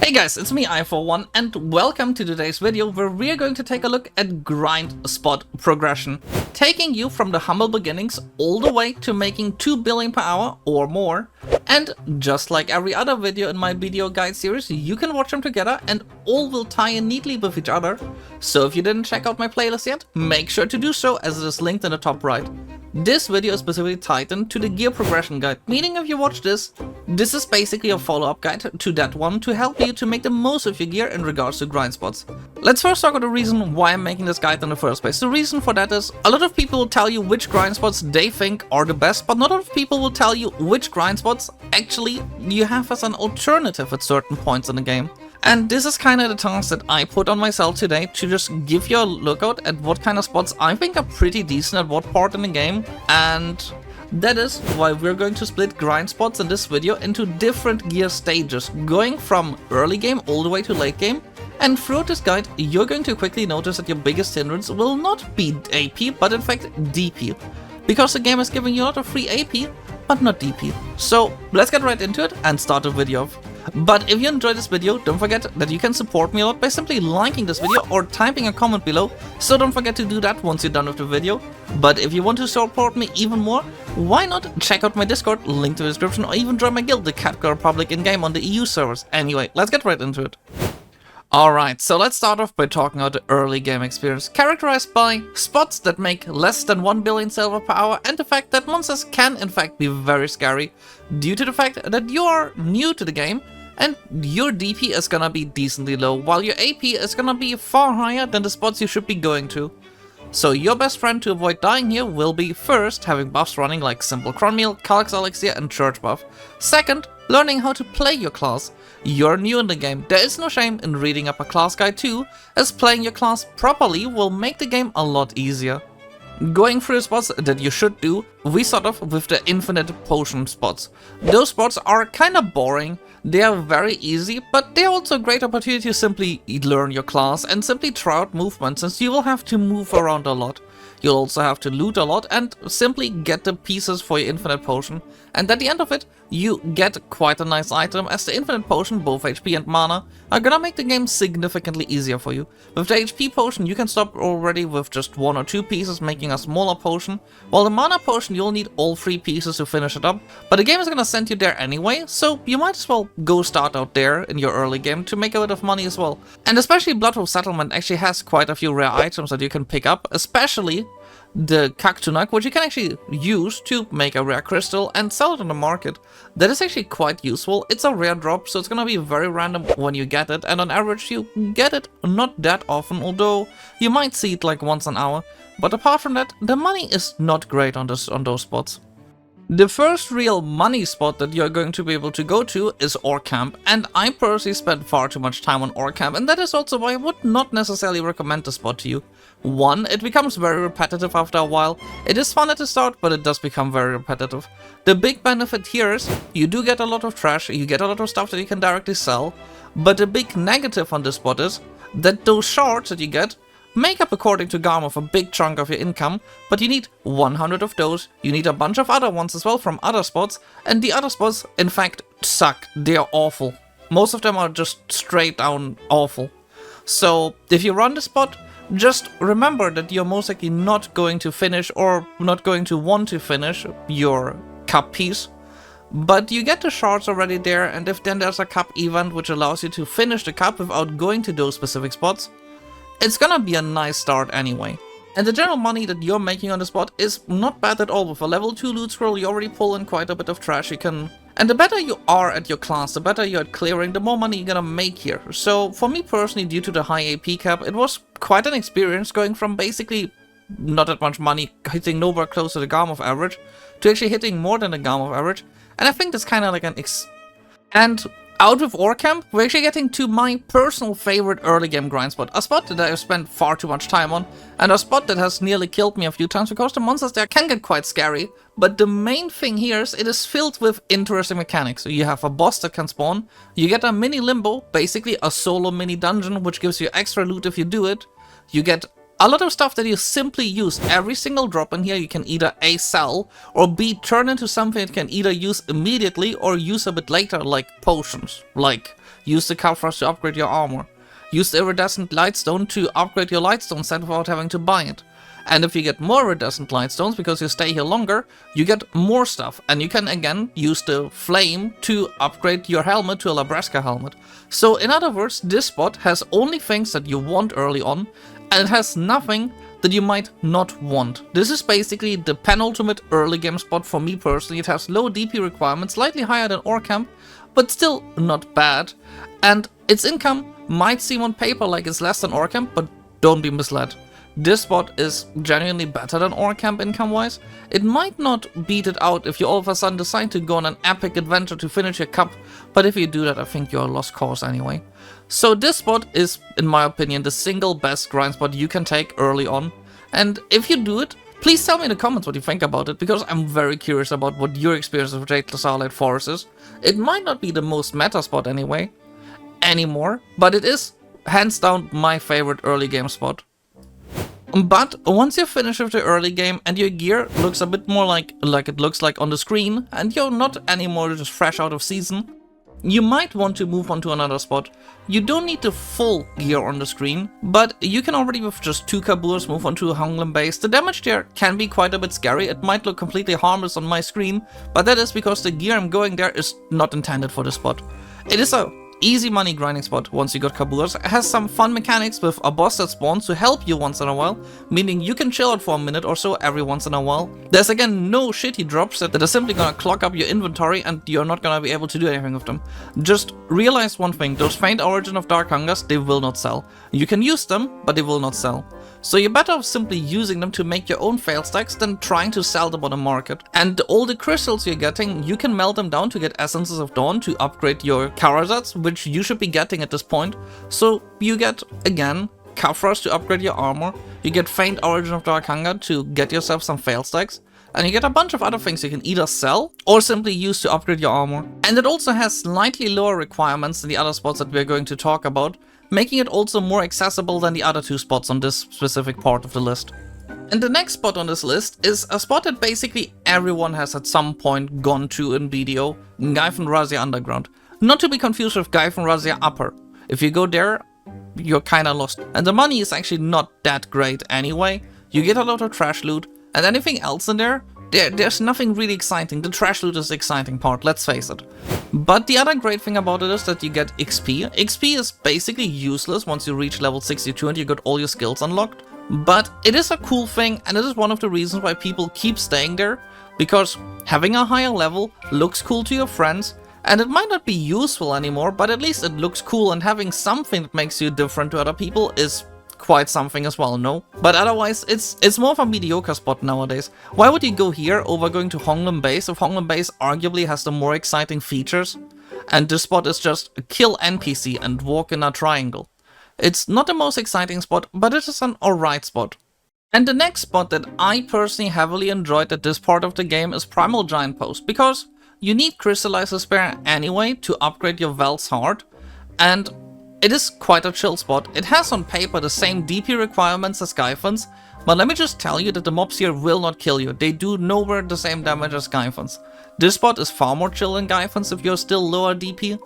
Hey guys, it's me I41 and welcome to today's video where we are going to take a look at grind spot progression, taking you from the humble beginnings all the way to making 2 billion per hour or more. And just like every other video in my BDO Guide series, you can watch them together and all will tie in neatly with each other. So if you didn't check out my playlist yet, make sure to do so as it is linked in the top right. This video is specifically tied into the gear progression guide, meaning if you watch this is basically a follow-up guide to that one to help you to make the most of your gear in regards to grind spots. Let's first talk about the reason why I'm making this guide in the first place. The reason for that is a lot of people will tell you which grind spots they think are the best, but not a lot of people will tell you which grind spots actually you have as an alternative at certain points in the game. And this is kind of the task that I put on myself today, to just give you a lookout at what kind of spots I think are pretty decent at what part in the game. And that is why we're going to split grind spots in this video into different gear stages, going from early game all the way to late game. And throughout this guide, you're going to quickly notice that your biggest hindrance will not be AP, but in fact DP. Because the game is giving you a lot of free AP, but not DP. So let's get right into it and start the video off. But if you enjoyed this video, don't forget that you can support me a lot by simply liking this video or typing a comment below, so don't forget to do that once you're done with the video. But if you want to support me even more, why not check out my Discord, link to the description, or even join my guild, the Capital Republic in-game on the EU servers. Anyway, let's get right into it. Alright, so let's start off by talking about the early game experience, characterized by spots that make less than 1 billion silver per hour and the fact that monsters can in fact be very scary due to the fact that you are new to the game and your DP is gonna be decently low, while your AP is gonna be far higher than the spots you should be going to. So your best friend to avoid dying here will be first, having buffs running like Simple Cron Meal, Calyx Elixir and Church buff. Second, learning how to play your class. You're new in the game, there is no shame in reading up a class guide too, as playing your class properly will make the game a lot easier. Going through the spots that you should do, we start off with the infinite potion spots. Those spots are kinda boring, they are very easy, but they're also a great opportunity to simply learn your class and simply try out movements, since you will have to move around a lot. You'll also have to loot a lot and simply get the pieces for your infinite potion. And at the end of it, you get quite a nice item, as the infinite potion, both HP and mana, are gonna make the game significantly easier for you. With the HP potion, you can stop already with just 1 or 2 pieces, making a smaller potion, while the mana potion, you'll need all 3 pieces to finish it up. But the game is gonna send you there anyway, so you might as well go start out there in your early game to make a bit of money as well. And especially Bloodhoof Settlement actually has quite a few rare items that you can pick up, especially the Kaktunak, which you can actually use to make a rare crystal and sell it on the market. That is actually quite useful. It's a rare drop, so it's gonna be very random when you get it, and on average you get it not that often, although you might see it like once an hour. But apart from that, the money is not great on those spots. The first real money spot that you're going to be able to go to is Ore Camp, and I personally spent far too much time on Ore Camp, and that is also why I would not necessarily recommend the spot to you. One, it becomes very repetitive after a while. It is fun at the start, but it does become very repetitive. The big benefit here is you do get a lot of trash, you get a lot of stuff that you can directly sell, but the big negative on this spot is that those shards that you get make up, according to Garmov, a big chunk of your income, but you need 100 of those, you need a bunch of other ones as well from other spots, and the other spots, in fact, suck. They are awful. Most of them are just straight down awful. So, if you run the spot, just remember that you're most likely not going to finish, or not going to want to finish, your cup piece. But you get the shards already there, and if then there's a cup event which allows you to finish the cup without going to those specific spots, it's gonna be a nice start anyway. And the general money that you're making on the spot is not bad at all. With a level 2 loot scroll, you already pull in quite a bit of trash. And the better you are at your class, the better you're at clearing, the more money you're gonna make here. So for me personally, due to the high AP cap, it was quite an experience going from basically not that much money, hitting nowhere close to the Garmov average, to actually hitting more than the Garmov average. And I think that's kind of like And out with Ore Camp, we're actually getting to my personal favorite early game grind spot. A spot that I've spent far too much time on, and a spot that has nearly killed me a few times because the monsters there can get quite scary. But the main thing here is it is filled with interesting mechanics. So you have a boss that can spawn, you get a mini limbo, basically a solo mini dungeon which gives you extra loot if you do it. You get a lot of stuff that you simply use. Every single drop in here you can either A, sell, or B, turn into something that you can either use immediately or use a bit later, like potions. Like Use the Kafras to upgrade your armor. Use the iridescent lightstone to upgrade your lightstone set without having to buy it. And if you get more iridescent lightstones because you stay here longer, you get more stuff. And you can again use the flame to upgrade your helmet to a Labreska helmet. So in other words, this spot has only things that you want early on, and it has nothing that you might not want. This is basically the penultimate early game spot for me personally. It has low DP requirements, slightly higher than Orcamp, but still not bad. And its income might seem on paper like it's less than Orcamp, but don't be misled. This spot is genuinely better than Orcamp income-wise. It might not beat it out if you all of a sudden decide to go on an epic adventure to finish your cup, but if you do that, I think you're a lost cause anyway. So this spot is, in my opinion, the single best grind spot you can take early on. And if you do it, please tell me in the comments what you think about it, because I'm very curious about what your experience of Jade Starlight Forest is. It might not be the most meta spot anymore, but it is hands down my favorite early game spot. But once you finish with the early game and your gear looks a bit more like it looks like on the screen, and you're not anymore just fresh out of season, you might want to move on to another spot. You don't need the full gear on the screen, but you can already with just 2 Kaburs move on to a Honglim base. The damage there can be quite a bit scary. It might look completely harmless on my screen, but that is because the gear I'm going there is not intended for this spot. It is a easy money grinding spot once you got Kaburs. It has some fun mechanics with a boss that spawns to help you once in a while, meaning you can chill out for a minute or so every once in a while. There's again no shitty drops that are simply gonna clog up your inventory and you're not gonna be able to do anything with them. Just realize one thing, those faint origin of Dark Hungers, they will not sell. You can use them, but they will not sell. So you're better off simply using them to make your own fail stacks than trying to sell them on the market. And all the crystals you're getting, you can melt them down to get Essences of Dawn to upgrade your Karazats, which you should be getting at this point. So you get, again, Kafras to upgrade your armor, you get Faint Origin of Dark Hunger to get yourself some fail stacks, and you get a bunch of other things you can either sell or simply use to upgrade your armor. And it also has slightly lower requirements than the other spots that we're going to talk about, making it also more accessible than the other 2 spots on this specific part of the list. And the next spot on this list is a spot that basically everyone has at some point gone to in BDO, Gaifan Razia Underground. Not to be confused with Gaifan Razia Upper. If you go there, you're kinda lost. And the money is actually not that great anyway. You get a lot of trash loot, and anything else in there's nothing really exciting. The trash loot is the exciting part, let's face it. But the other great thing about it is that you get XP. XP is basically useless once you reach level 62 and you got all your skills unlocked. But it is a cool thing, and it is one of the reasons why people keep staying there, because having a higher level looks cool to your friends, and it might not be useful anymore, but at least it looks cool, and having something that makes you different to other people is quite something as well, no? But otherwise, it's more of a mediocre spot nowadays. Why would you go here over going to Honglim Base if Honglim Base arguably has the more exciting features? And this spot is just kill NPC and walk in a triangle. It's not the most exciting spot, but it is an alright spot. And the next spot that I personally heavily enjoyed at this part of the game is Primal Giant Post, because you need Crystallized Despair anyway to upgrade your Vel's Heart, and it is quite a chill spot. It has on paper the same DP requirements as Gaifans, but let me just tell you that the mobs here will not kill you. They do nowhere the same damage as Gaifans. This spot is far more chill than Gaifans if you're still lower DP.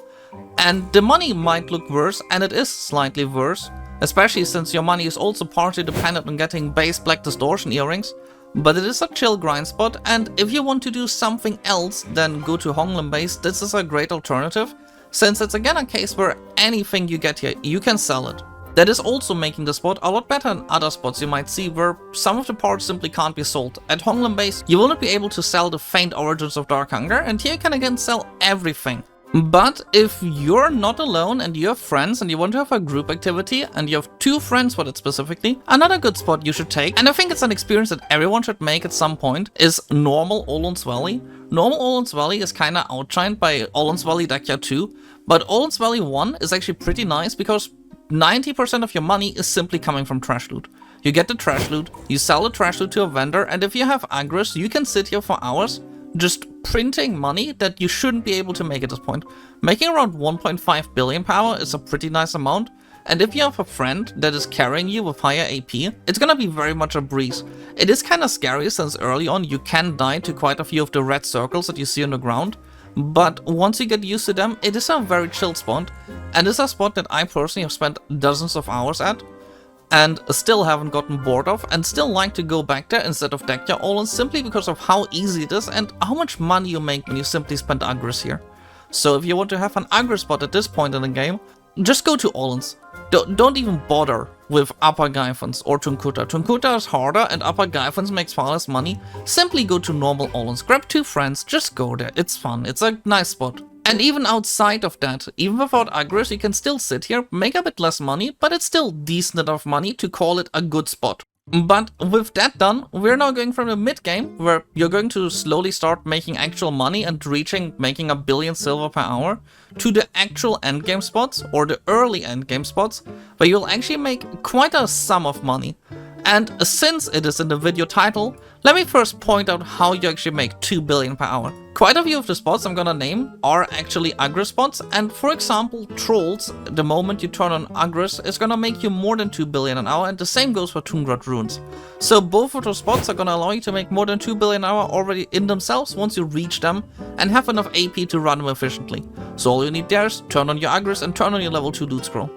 And the money might look worse, and it is slightly worse, especially since your money is also partly dependent on getting base Black Distortion earrings. But it is a chill grind spot, and if you want to do something else than go to Honglim Base, this is a great alternative, since it's again a case where anything you get here, you can sell it. That is also making the spot a lot better than other spots you might see where some of the parts simply can't be sold. At Honglim Base, you will not be able to sell the Faint Origins of Dark Hunger, and here you can again sell everything. But if you're not alone and you have friends and you want to have a group activity and you have 2 friends for that specifically, another good spot you should take, and I think it's an experience that everyone should make at some point, is normal Olun's Valley. Normal Olun's Valley is kinda outshined by Olun's Valley Dakya 2, but Olun's Valley 1 is actually pretty nice because 90% of your money is simply coming from trash loot. You get the trash loot, you sell the trash loot to a vendor, and if you have Agris, you can sit here for hours just printing money that you shouldn't be able to make at this point. Making around 1.5 billion power is a pretty nice amount, and if you have a friend that is carrying you with higher AP, it's gonna be very much a breeze. It is kinda scary since early on you can die to quite a few of the red circles that you see on the ground, but once you get used to them, it is a very chill spot, and it's a spot that I personally have spent dozens of hours at, and still haven't gotten bored of, and still like to go back there instead of deck your all-in simply because of how easy it is and how much money you make when you simply spend aggress here. So if you want to have an aggro spot at this point in the game, just go to all-ins. Don't even bother with upper Gaiffons or Tunkuta. Tunkuta is harder and upper Gaiffons makes far less money. Simply go to normal all-ins. Grab 2 friends, just go there. It's fun. It's a nice spot. And even outside of that, even without aggress, you can still sit here, make a bit less money, but it's still decent enough money to call it a good spot. But with that done, we're now going from the mid-game, where you're going to slowly start making actual money and making 1 billion silver per hour, to the actual endgame spots, or the early endgame spots, where you'll actually make quite a sum of money. And since it is in the video title, let me first point out how you actually make 2 billion per hour. Quite a few of the spots I'm gonna name are actually aggro spots, and for example, Trolls, the moment you turn on aggress, is gonna make you more than 2 billion an hour, and the same goes for Tungrad Runes. So both of those spots are gonna allow you to make more than 2 billion an hour already in themselves once you reach them and have enough AP to run them efficiently. So all you need there is turn on your aggress and turn on your level 2 loot scroll.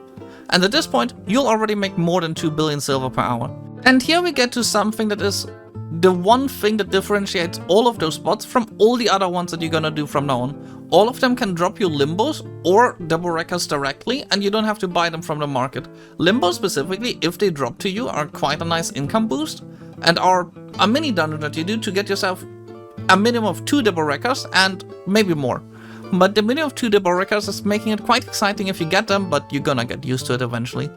And at this point, you'll already make more than 2 billion silver per hour. And here we get to something that is the one thing that differentiates all of those spots from all the other ones that you're gonna do from now on. All of them can drop you limbos or double wreckers directly, and you don't have to buy them from the market. Limbos specifically, if they drop to you, are quite a nice income boost, and are a mini dungeon that you do to get yourself a minimum of 2 double wreckers and maybe more. But the minimum of 2 double wreckers is making it quite exciting if you get them, but you're gonna get used to it eventually.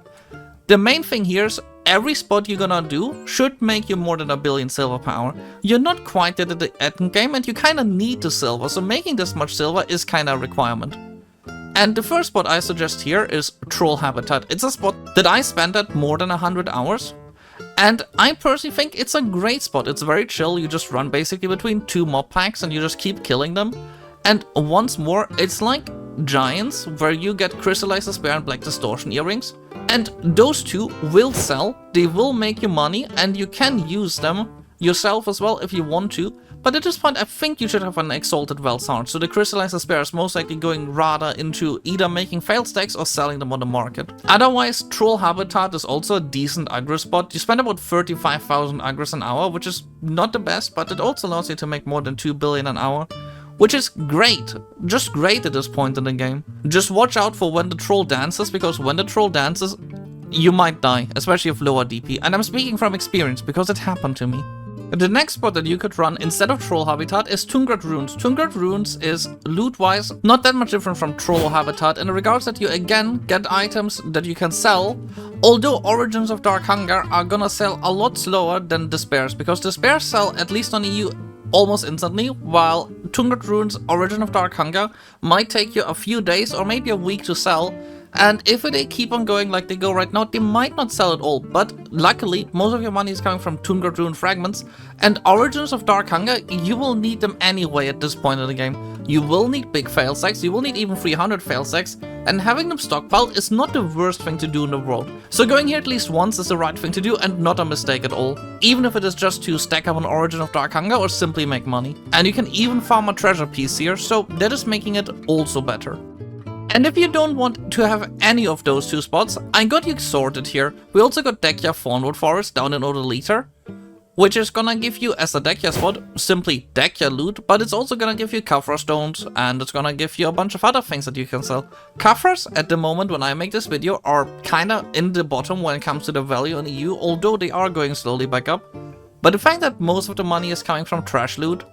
The main thing here is every spot you're gonna do should make you more than 1 billion silver per hour. You're not quite yet at the end game, and you kinda need the silver, so making this much silver is kinda a requirement. And the first spot I suggest here is Troll Habitat. It's a spot that I spent at more than 100 hours. And I personally think it's a great spot. It's very chill. You just run basically between 2 mob packs and you just keep killing them. And once more, it's like Giants, where you get Crystallized Despair and Black Distortion earrings. And those 2 will sell, they will make you money, and you can use them yourself as well if you want to. But at this point, I think you should have an Exalted Velsart, so the Crystallized Despair is most likely going rather into either making failed stacks or selling them on the market. Otherwise, Troll Habitat is also a decent aggro spot. You spend about 35,000 aggress an hour, which is not the best, but it also allows you to make more than 2 billion an hour. Which is great, just great at this point in the game. Just watch out for when the troll dances, because when the troll dances, you might die, especially with lower DP. And I'm speaking from experience, because it happened to me. The next spot that you could run instead of Troll Habitat is Tungrad Runes. Tungrad Runes is, loot-wise, not that much different from Troll Habitat in regards that you again get items that you can sell, although Origins of Dark Hunger are gonna sell a lot slower than Despairs, because Despairs sell, at least on EU, almost instantly, while Tungrad Runes Origin of Dark Hunger might take you a few days or maybe a week to sell, and if they keep on going like they go right now, they might not sell at all, but luckily most of your money is coming from Tungrad Rune fragments, and Origins of Dark Hunger, you will need them anyway at this point in the game. You will need big fail stacks, you will need even 300 fail stacks, and having them stockpiled is not the worst thing to do in the world. So going here at least once is the right thing to do and not a mistake at all, even if it is just to stack up an Origin of Dark Hunger or simply make money. And you can even farm a treasure piece here, so that is making it also better. And if you don't want to have any of those 2 spots, I got you sorted here. We also got Dekya Fawnwood Forest down in Odaliter, which is gonna give you, as a Dekya spot, simply Dekya loot, but it's also gonna give you Kafra stones, and it's gonna give you a bunch of other things that you can sell. Kafras, at the moment when I make this video, are kinda in the bottom when it comes to the value in EU, although they are going slowly back up. But the fact that most of the money is coming from trash loot,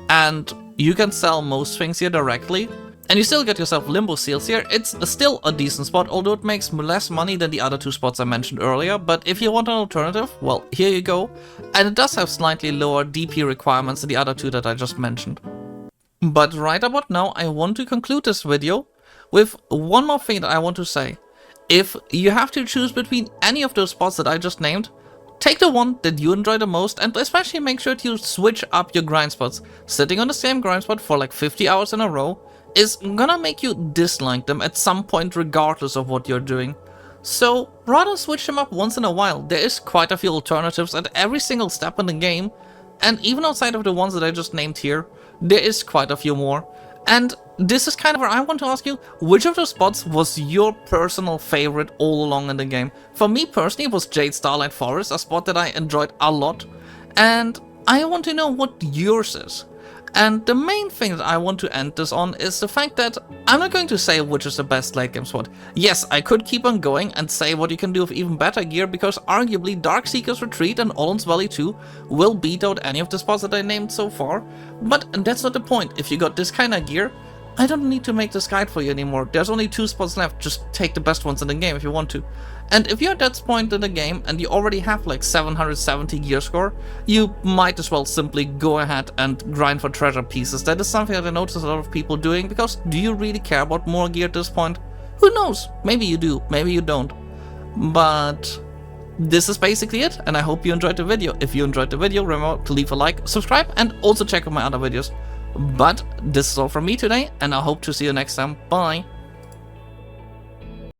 and you can sell most things here directly, and you still get yourself Limbo Seals here, it's still a decent spot, although it makes less money than the other 2 spots I mentioned earlier, but if you want an alternative, well, here you go, and it does have slightly lower DP requirements than the other 2 that I just mentioned. But right about now, I want to conclude this video with one more thing that I want to say. If you have to choose between any of those spots that I just named, take the one that you enjoy the most, and especially make sure to switch up your grind spots. Sitting on the same grind spot for like 50 hours in a row is gonna make you dislike them at some point regardless of what you're doing. So rather switch them up once in a while. There is quite a few alternatives at every single step in the game, and even outside of the ones that I just named here, there is quite a few more. And this is kind of where I want to ask you, which of those spots was your personal favorite all along in the game? For me personally, it was Jade Starlight Forest, a spot that I enjoyed a lot, and I want to know what yours is. And the main thing that I want to end this on is the fact that I'm not going to say which is the best late game spot. Yes, I could keep on going and say what you can do with even better gear, because arguably Darkseeker's Retreat and Olin's Valley 2 will beat out any of the spots that I named so far. But that's not the point. If you got this kind of gear, I don't need to make this guide for you anymore. There's only 2 spots left, just take the best ones in the game if you want to. And if you're at that point in the game and you already have like 770 gear score, you might as well simply go ahead and grind for treasure pieces. That is something that I notice a lot of people doing, because do you really care about more gear at this point? Who knows? Maybe you do, maybe you don't. But this is basically it, and I hope you enjoyed the video. If you enjoyed the video, remember to leave a like, subscribe, and also check out my other videos. But this is all from me today, and I hope to see you next time. Bye!